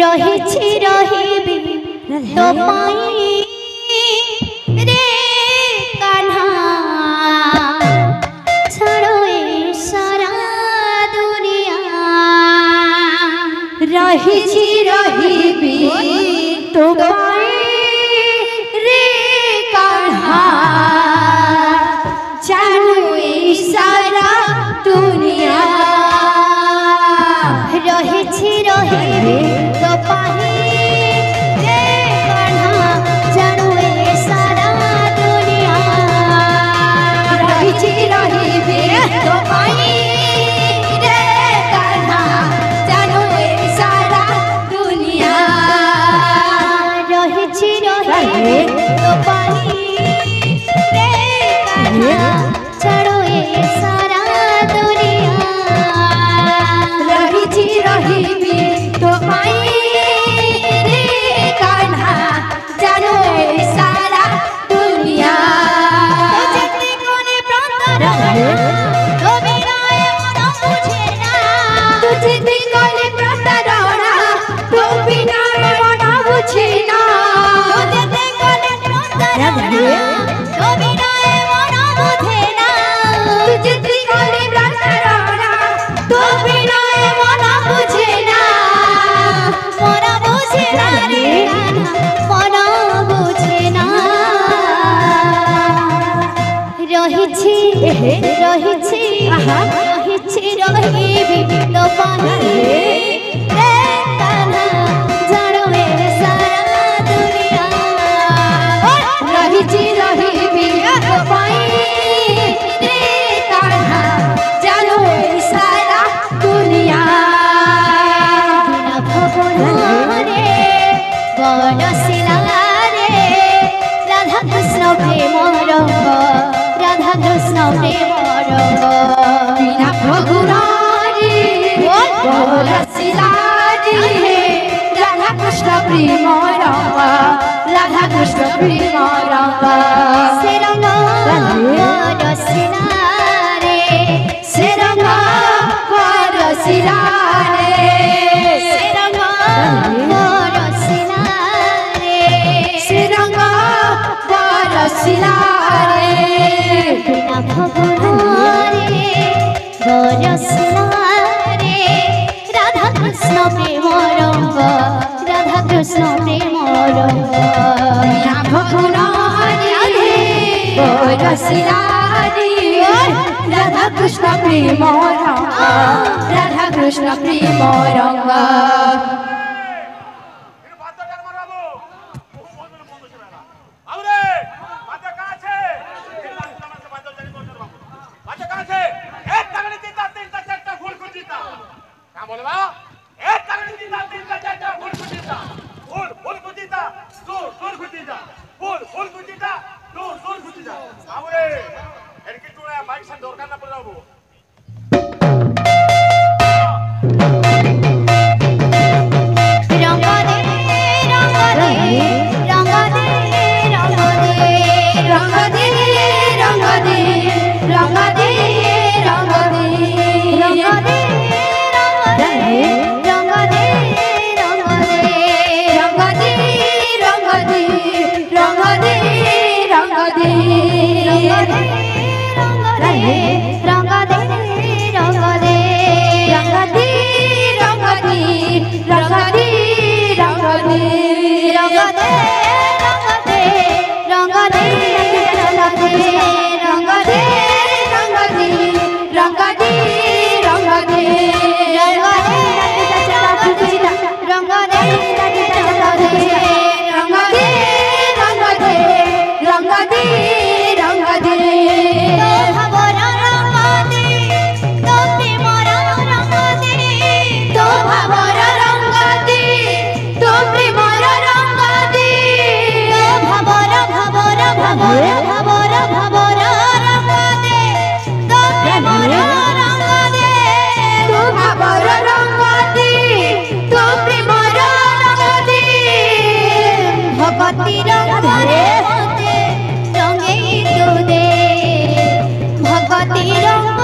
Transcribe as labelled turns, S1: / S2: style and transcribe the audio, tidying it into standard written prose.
S1: রহিছি রহিবি তো পাই রে কাन्हा ছাড়ো এ সারা দুনিয়া রহিছি রহিবি তো পাই রে কাन्हा ছাড়ো এ সারা দুনিয়া রহিছি রহিবি তো পাই রে কাन्हा ছাড়ো এ সারা দুনিয়া রহিছি রহিবি তো পাই রে কাन्हा ছাড়ো এ সারা দুনিয়া রহিছি রহিবি তো পাই রে কাन्हा ছাড়ো এ সারা দুনিয়া রহিছি রহিবি তো পাই রে কাन्हा ছাড়ো এ সারা দুনিয়া যেতে কোনে প্রতারণা তবে নয় মন বুঝে না যেতে কোনে প্রতারণা তবে নয় মন বুঝে না যেতে কোনে প্রতারণা তবে নয় মন বুঝে না যেতে কোনে প্রতারণা তবে নয় মন বুঝে না মন বুঝে না রে মন বুঝে না রহিছি রহিছি রহিছি রহিবি তো পাই রে কাन्हा ছাড়ো এ সারা দুনিয়া রহিছি রহিবি তো পাই রে কাन्हा ছাড়ো এ সারা দুনিয়া বিনা ভবনে বনশিলা রে রাধা কৃষ্ণ প্রেম রঙ্গ রাধা কৃষ্ণ প্রেম রঙ্গ বিনা ভবনে বনশিলা রে রাধা কৃষ্ণ প্রেম রঙ্গ রাধা কৃষ্ণ প্রেম রঙ্গ সে রঙ্গ বনশিলা রে সে রঙ্গ বনশিলা রে সে রঙ্গ বনশিলা রে সে রঙ্গ বনশিলা রে বিনা ভবনে বনশিলা রে রাধা কৃষ্ণ প্রেম রঙ্গ রাধা কৃষ্ণ প্রেম রঙ্গ বিনা ভবনে বনশিলা রে রাধা কৃষ্ণ প্রেম রঙ্গ রাধা কৃষ্ণ প্রেম রঙ্গ ভগতি রঙ্গে তু দে ভগতি রঙ্গ